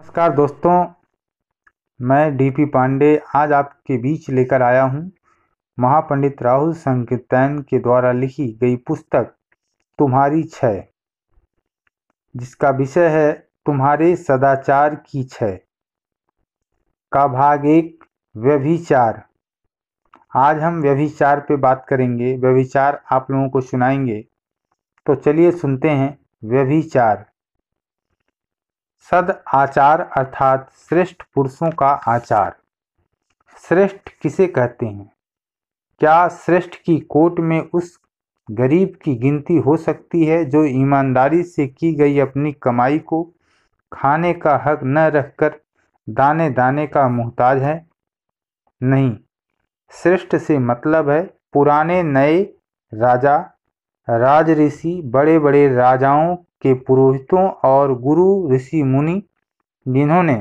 नमस्कार दोस्तों, मैं डीपी पांडे आज आपके बीच लेकर आया हूँ महापंडित राहुल संकीर्तन के द्वारा लिखी गई पुस्तक तुम्हारी क्षय, जिसका विषय है तुम्हारे सदाचार की क्षय का भाग 1 व्यभिचार। आज हम व्यभिचार पे बात करेंगे, व्यभिचार आप लोगों को सुनाएंगे। तो चलिए सुनते हैं व्यभिचार। सद आचार अर्थात श्रेष्ठ पुरुषों का आचार। श्रेष्ठ किसे कहते हैं? क्या श्रेष्ठ की कोट में उस गरीब की गिनती हो सकती है जो ईमानदारी से की गई अपनी कमाई को खाने का हक न रखकर दाने दाने का मोहताज है? नहीं। श्रेष्ठ से मतलब है पुराने नए राजा, राजऋषि, बड़े बड़े राजाओं के पुरोहितों और गुरु ऋषि मुनि, जिन्होंने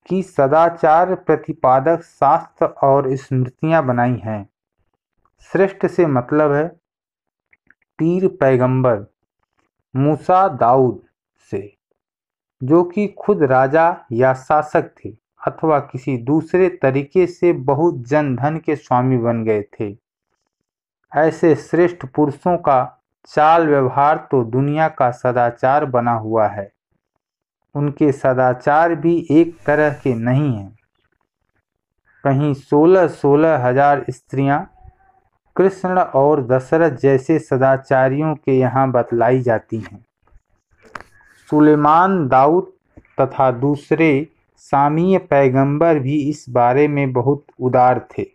की सदाचार प्रतिपादक शास्त्र और स्मृतियां बनाई हैं। श्रेष्ठ से मतलब है पीर पैगंबर मूसा दाऊद से, जो कि खुद राजा या शासक थे अथवा किसी दूसरे तरीके से बहुत जन धन के स्वामी बन गए थे। ऐसे श्रेष्ठ पुरुषों का चाल व्यवहार तो दुनिया का सदाचार बना हुआ है। उनके सदाचार भी एक तरह के नहीं हैं। कहीं 16-16 हजार स्त्रियां कृष्ण और दशरथ जैसे सदाचारियों के यहाँ बतलाई जाती हैं। सुलेमान, दाऊद तथा दूसरे सामीय पैगंबर भी इस बारे में बहुत उदार थे।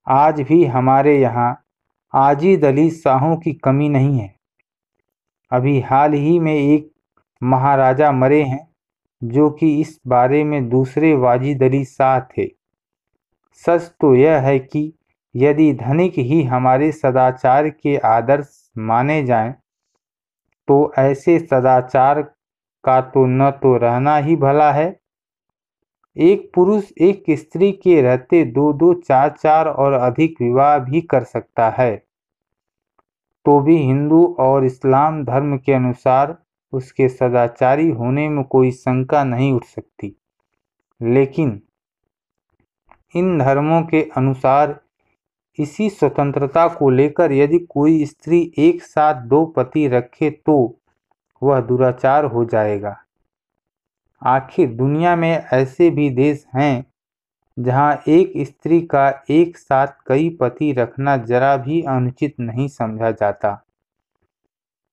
आज भी हमारे यहाँ आजिद अली शाहों की कमी नहीं है। अभी हाल ही में एक महाराजा मरे हैं जो कि इस बारे में दूसरे वाजिद अली शाह थे। सच तो यह है कि यदि धनिक ही हमारे सदाचार के आदर्श माने जाएं, तो ऐसे सदाचार का तो न तो रहना ही भला है। एक पुरुष एक स्त्री के रहते 2-2, 4-4 और अधिक विवाह भी कर सकता है, तो भी हिंदू और इस्लाम धर्म के अनुसार उसके सदाचारी होने में कोई शंका नहीं उठ सकती। लेकिन इन धर्मों के अनुसार इसी स्वतंत्रता को लेकर यदि कोई स्त्री एक साथ 2 पति रखे तो वह दुराचार हो जाएगा। आखिर दुनिया में ऐसे भी देश हैं जहां एक स्त्री का एक साथ कई पति रखना जरा भी अनुचित नहीं समझा जाता।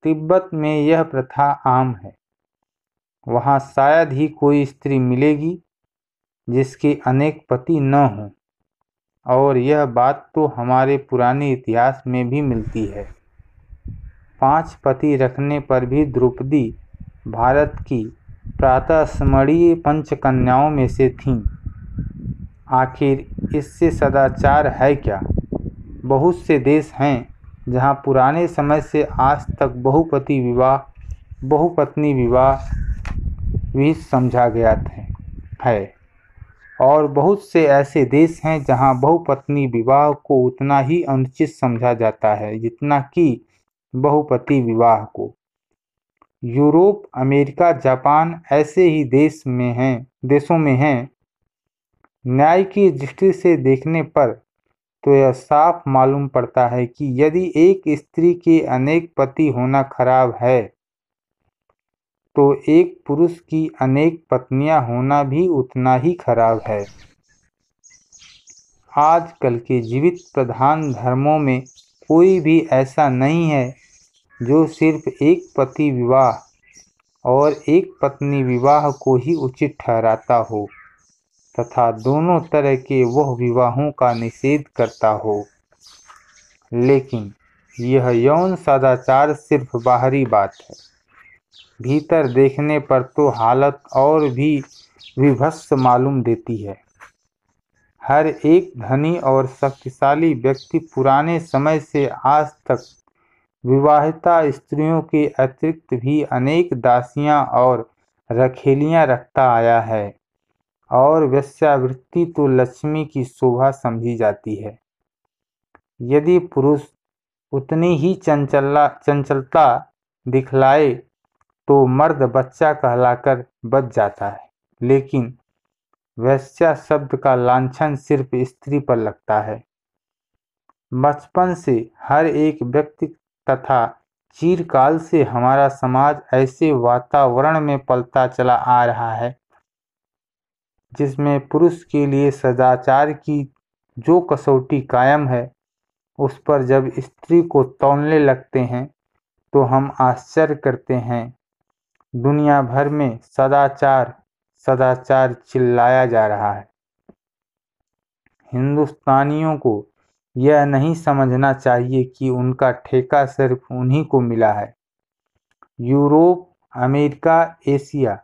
तिब्बत में यह प्रथा आम है। वहां शायद ही कोई स्त्री मिलेगी जिसके अनेक पति न हों, और यह बात तो हमारे पुराने इतिहास में भी मिलती है। 5 पति रखने पर भी द्रौपदी भारत की प्रातः स्मरणीय पंचकन्याओं में से थीं। आखिर इससे सदाचार है क्या? बहुत से देश हैं जहां पुराने समय से आज तक बहुपत्नी विवाह भी समझा गया है, और बहुत से ऐसे देश हैं जहां बहुपत्नी विवाह को उतना ही अनुचित समझा जाता है जितना कि बहुपति विवाह को। यूरोप, अमेरिका, जापान ऐसे ही देशों में हैं। न्याय की दृष्टि से देखने पर तो यह साफ मालूम पड़ता है कि यदि एक स्त्री के अनेक पति होना खराब है, तो एक पुरुष की अनेक पत्नियां होना भी उतना ही खराब है। आजकल के जीवित प्रधान धर्मों में कोई भी ऐसा नहीं है जो सिर्फ एक पति विवाह और एक पत्नी विवाह को ही उचित ठहराता हो तथा दोनों तरह के वह विवाहों का निषेध करता हो। लेकिन यह यौन सदाचार सिर्फ बाहरी बात है। भीतर देखने पर तो हालत और भी विभत्स मालूम देती है। हर एक धनी और शक्तिशाली व्यक्ति पुराने समय से आज तक विवाहिता स्त्रियों के अतिरिक्त भी अनेक दासियां और रखेलियां रखता आया है, और वेश्यावृत्ति तो लक्ष्मी की शोभा समझी जाती है। यदि पुरुष उतनी ही चंचलता दिखलाए तो मर्द बच्चा कहलाकर बच जाता है, लेकिन वेश्या शब्द का लांछन सिर्फ स्त्री पर लगता है। बचपन से हर एक व्यक्ति तथा चिरकाल से हमारा समाज ऐसे वातावरण में पलता चला आ रहा है जिसमें पुरुष के लिए सदाचार की जो कसौटी कायम है, उस पर जब स्त्री को तौलने लगते हैं तो हम आश्चर्य करते हैं। दुनिया भर में सदाचार सदाचार चिल्लाया जा रहा है। हिंदुस्तानियों को यह नहीं समझना चाहिए कि उनका ठेका सिर्फ उन्हीं को मिला है। यूरोप, अमेरिका, एशिया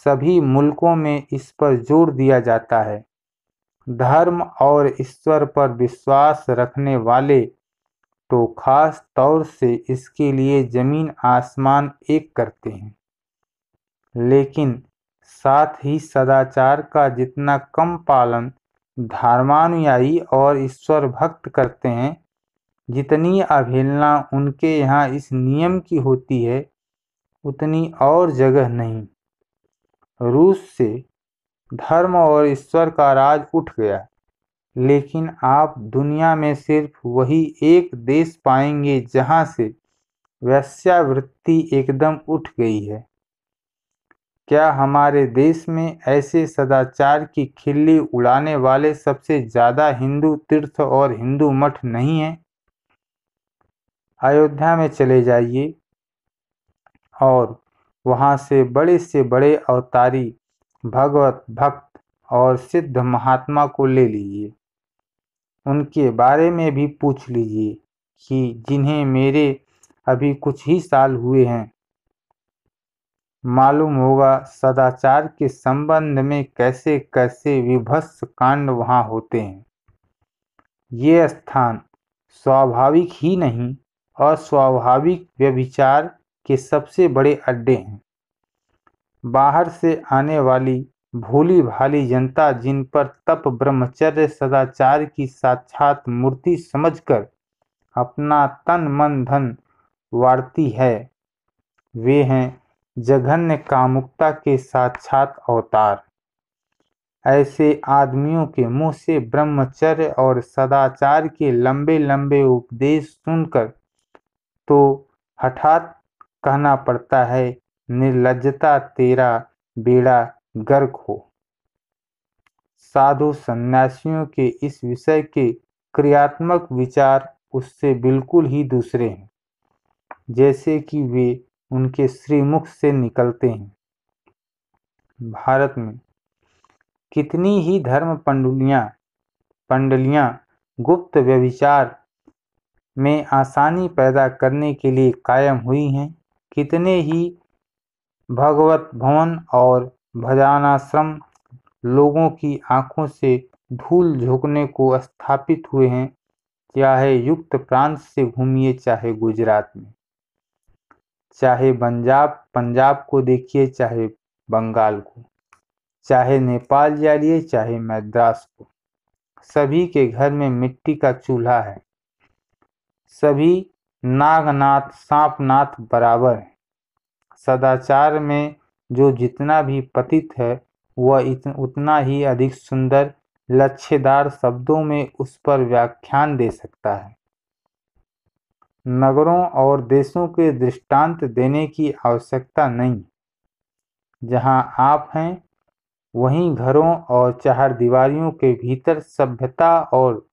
सभी मुल्कों में इस पर जोर दिया जाता है। धर्म और ईश्वर पर विश्वास रखने वाले तो खास तौर से इसके लिए जमीन आसमान एक करते हैं, लेकिन साथ ही सदाचार का जितना कम पालन धर्मानुयायी और ईश्वर भक्त करते हैं, जितनी अवहेलना उनके यहाँ इस नियम की होती है, उतनी और जगह नहीं। रूस से धर्म और ईश्वर का राज उठ गया, लेकिन आप दुनिया में सिर्फ वही एक देश पाएंगे जहां से वेश्यावृत्ति एकदम उठ गई है। क्या हमारे देश में ऐसे सदाचार की खिल्ली उड़ाने वाले सबसे ज्यादा हिंदू तीर्थ और हिंदू मठ नहीं हैं? अयोध्या में चले जाइए और वहां से बड़े अवतारी भगवत भक्त और सिद्ध महात्मा को ले लीजिए। उनके बारे में भी पूछ लीजिए कि जिन्हें मेरे अभी कुछ ही साल हुए हैं। मालूम होगा सदाचार के संबंध में कैसे कैसे विभत्स कांड वहाँ होते हैं। ये स्थान स्वाभाविक ही नहीं, अस्वाभाविक व्यभिचार के सबसे बड़े अड्डे हैं। बाहर से आने वाली भोली भाली जनता जिन पर तप ब्रह्मचर्य सदाचार की साक्षात मूर्ति समझकर अपना तन मन धन वारती है, वे हैं जघन्य कामुकता के साक्षात अवतार। ऐसे आदमियों के मुंह से ब्रह्मचर्य और सदाचार के लंबे लंबे उपदेश सुनकर तो हठात कहना पड़ता है, निर्लज्जता तेरा बेड़ा गर्क हो। साधु सन्यासियों के इस विषय के क्रियात्मक विचार उससे बिल्कुल ही दूसरे हैं, जैसे कि वे उनके श्रीमुख से निकलते हैं। भारत में कितनी ही धर्म पंडलियां गुप्त व्यभिचार में आसानी पैदा करने के लिए कायम हुई हैं। कितने ही भगवत भवन और भजनाश्रम लोगों की आंखों से धूल झोंकने को स्थापित हुए हैं। चाहे युक्त प्रांत से घूमिए, चाहे गुजरात में, चाहे पंजाब को देखिए, चाहे बंगाल को, चाहे नेपाल जाइए, चाहे मद्रास को, सभी के घर में मिट्टी का चूल्हा है। सभी नागनाथ सांपनाथ बराबर है। सदाचार में जो जितना भी पतित है वह उतना ही अधिक सुंदर लच्छेदार शब्दों में उस पर व्याख्यान दे सकता है। नगरों और देशों के दृष्टांत देने की आवश्यकता नहीं। जहां आप हैं वहीं घरों और चारदीवारियों के भीतर सभ्यता और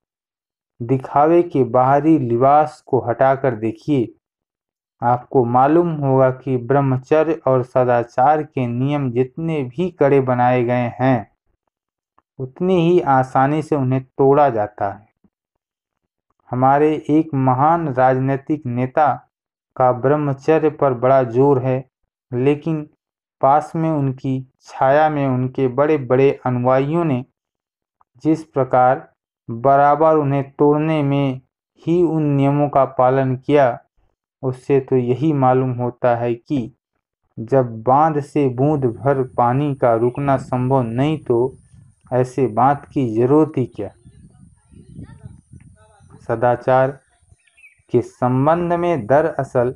दिखावे के बाहरी लिबास को हटाकर देखिए। आपको मालूम होगा कि ब्रह्मचर्य और सदाचार के नियम जितने भी कड़े बनाए गए हैं, उतनी ही आसानी से उन्हें तोड़ा जाता है। हमारे एक महान राजनीतिक नेता का ब्रह्मचर्य पर बड़ा जोर है, लेकिन पास में उनकी छाया में उनके बड़े बड़े अनुयायियों ने जिस प्रकार बराबर उन्हें तोड़ने में ही उन नियमों का पालन किया, उससे तो यही मालूम होता है कि जब बांध से बूंद भर पानी का रुकना संभव नहीं, तो ऐसे बांध की जरूरत ही क्या। सदाचार के संबंध में दरअसल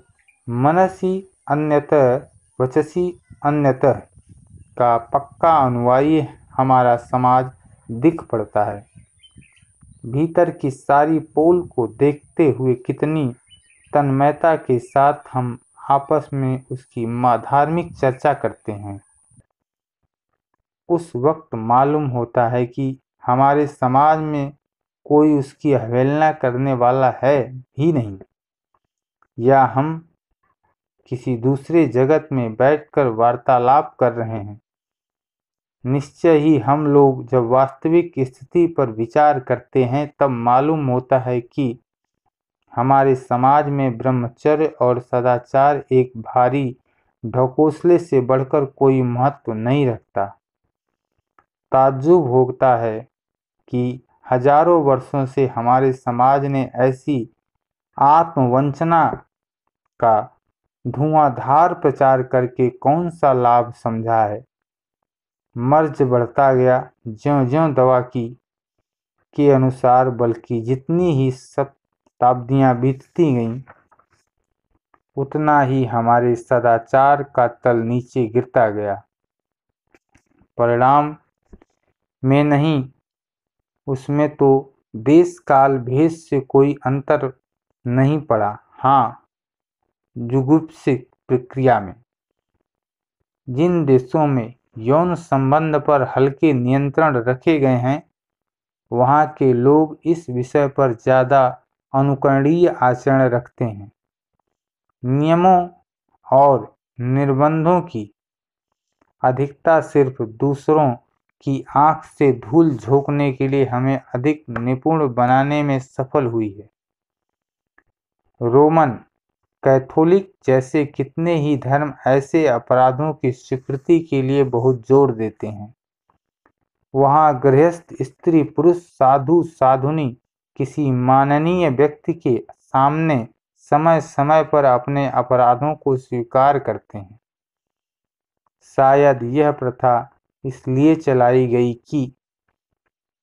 मनस ही अन्यतः वचसी अन्यतः का पक्का अनुयायी हमारा समाज दिख पड़ता है। भीतर की सारी पोल को देखते हुए कितनी तन्मयता के साथ हम आपस में उसकी धार्मिक चर्चा करते हैं। उस वक्त मालूम होता है कि हमारे समाज में कोई उसकी अवहेलना करने वाला है ही नहीं, या हम किसी दूसरे जगत में बैठकर वार्तालाप कर रहे हैं। निश्चय ही हम लोग जब वास्तविक स्थिति पर विचार करते हैं तब मालूम होता है कि हमारे समाज में ब्रह्मचर्य और सदाचार एक भारी ढकोसले से बढ़कर कोई महत्व नहीं रखता। ताज्जुब होता है कि हजारों वर्षों से हमारे समाज ने ऐसी आत्मवंचना का धुआंधार प्रचार करके कौन सा लाभ समझा है। मर्ज बढ़ता गया ज्यों-ज्यों दवा की के अनुसार, बल्कि जितनी ही शताब्दियां बीतती गईं उतना ही हमारे सदाचार का तल नीचे गिरता गया। परिणाम में नहीं, उसमें तो देश काल भेद से कोई अंतर नहीं पड़ा। हाँ, जुगुप्सिक प्रक्रिया में जिन देशों में यौन संबंध पर हल्के नियंत्रण रखे गए हैं, वहाँ के लोग इस विषय पर ज़्यादा अनुकरणीय आचरण रखते हैं। नियमों और निर्बंधों की अधिकता सिर्फ दूसरों की आंख से धूल झोंकने के लिए हमें अधिक निपुण बनाने में सफल हुई है। रोमन कैथोलिक जैसे कितने ही धर्म ऐसे अपराधों की स्वीकृति के लिए बहुत जोर देते हैं। वहाँ गृहस्थ स्त्री पुरुष साधु साधुनी किसी माननीय व्यक्ति के सामने समय समय पर अपने अपराधों को स्वीकार करते हैं। शायद यह प्रथा इसलिए चलाई गई कि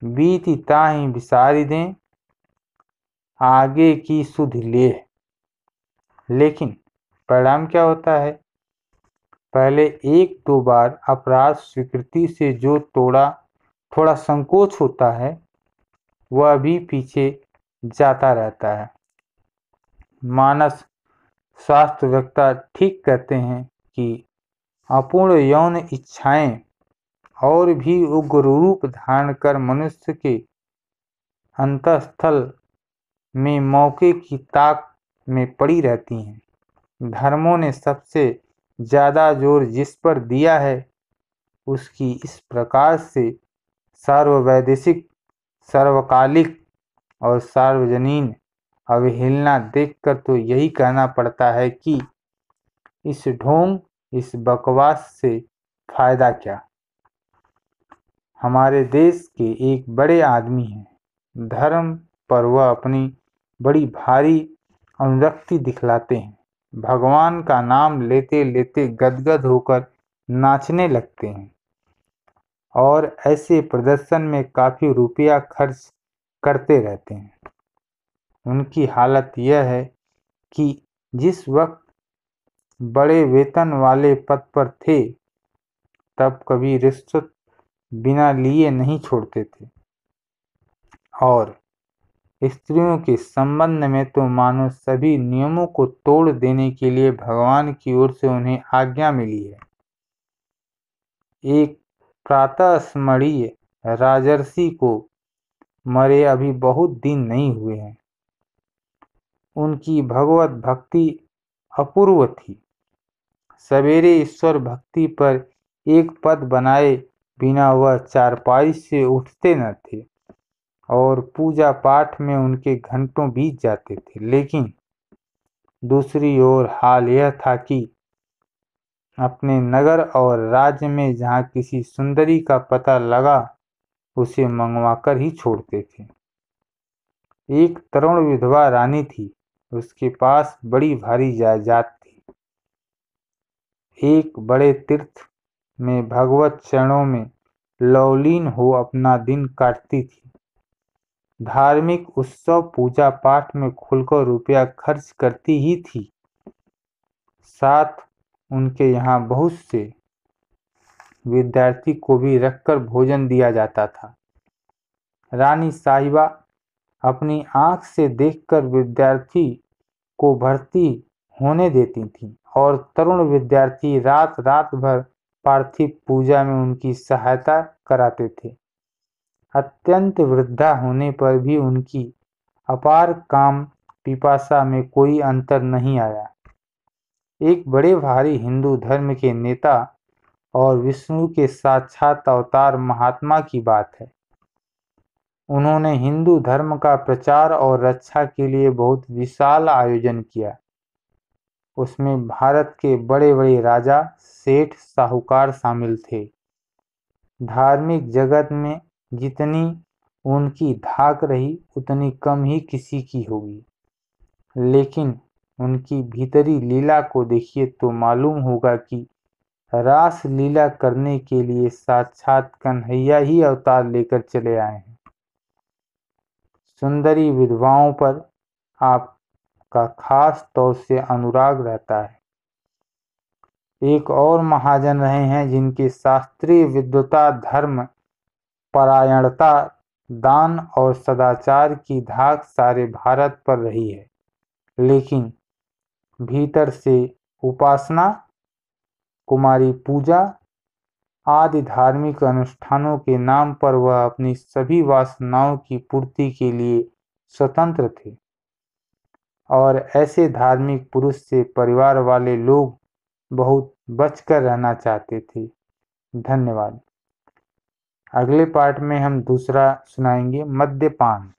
बीती ताहि बिसारी दें, आगे की सुध ले। लेकिन परिणाम क्या होता है? पहले एक दो बार अपराध स्वीकृति से जो थोड़ा संकोच होता है, वह भी पीछे जाता रहता है। मानस शास्त्रवेत्ता ठीक कहते हैं कि अपूर्ण यौन इच्छाएं और भी उग्र रूप धारण कर मनुष्य के अंतःस्थल में मौके की ताक में पड़ी रहती हैं। धर्मों ने सबसे ज़्यादा जोर जिस पर दिया है, उसकी इस प्रकार से सार्ववैदेशिक, सार्वकालिक और सार्वजनीन अवहेलना देखकर तो यही कहना पड़ता है कि इस ढोंग, इस बकवास से फायदा क्या। हमारे देश के एक बड़े आदमी हैं। धर्म पर वह अपनी बड़ी भारी अनुरक्ति दिखलाते हैं। भगवान का नाम लेते लेते गदगद होकर नाचने लगते हैं और ऐसे प्रदर्शन में काफ़ी रुपया खर्च करते रहते हैं। उनकी हालत यह है कि जिस वक्त बड़े वेतन वाले पद पर थे, तब कभी रिश्वत बिना लिए नहीं छोड़ते थे, और स्त्रियों के संबंध में तो मानो सभी नियमों को तोड़ देने के लिए भगवान की ओर से उन्हें आज्ञा मिली है। एक प्रातः स्मरणीय राजर्षि को मरे अभी बहुत दिन नहीं हुए हैं। उनकी भगवत भक्ति अपूर्व थी। सवेरे ईश्वर भक्ति पर एक पद बनाए बिना वह चारपाई से उठते न थे, और पूजा पाठ में उनके घंटों बीत जाते थे। लेकिन दूसरी ओर हाल यह था कि अपने नगर और राज्य में जहाँ किसी सुंदरी का पता लगा, उसे मंगवाकर ही छोड़ते थे। एक तरुण विधवा रानी थी, उसके पास बड़ी भारी जायदाद थी। एक बड़े तीर्थ में भगवत चरणों में लौलीन हो अपना दिन काटती थी। धार्मिक उत्सव पूजा पाठ में खुलकर रुपया खर्च करती ही थी। साथ उनके यहाँ बहुत से विद्यार्थी को भी रखकर भोजन दिया जाता था। रानी साहिबा अपनी आंख से देखकर विद्यार्थी को भर्ती होने देती थीं और तरुण विद्यार्थी रात रात भर पार्थिव पूजा में उनकी सहायता कराते थे। अत्यंत वृद्धा होने पर भी उनकी अपार काम पिपासा में कोई अंतर नहीं आया। एक बड़े भारी हिंदू धर्म के नेता और विष्णु के साक्षात अवतार महात्मा की बात है। उन्होंने हिंदू धर्म का प्रचार और रक्षा के लिए बहुत विशाल आयोजन किया। उसमें भारत के बड़े बड़े राजा, सेठ, साहूकार शामिल थे। धार्मिक जगत में जितनी उनकी धाक रही उतनी कम ही किसी की होगी, लेकिन उनकी भीतरी लीला को देखिए तो मालूम होगा कि रास लीला करने के लिए साक्षात कन्हैया ही अवतार लेकर चले आए हैं। सुंदरी विधवाओं पर आपका खास तौर से अनुराग रहता है। एक और महाजन रहे हैं जिनके शास्त्रीय विद्वता, धर्म परायणता, दान और सदाचार की धाक सारे भारत पर रही है, लेकिन भीतर से उपासना, कुमारी पूजा आदि धार्मिक अनुष्ठानों के नाम पर वह अपनी सभी वासनाओं की पूर्ति के लिए स्वतंत्र थे और ऐसे धार्मिक पुरुष से परिवार वाले लोग बहुत बचकर रहना चाहते थे। धन्यवाद। अगले पार्ट में हम दूसरा सुनाएंगे, मद्यपान।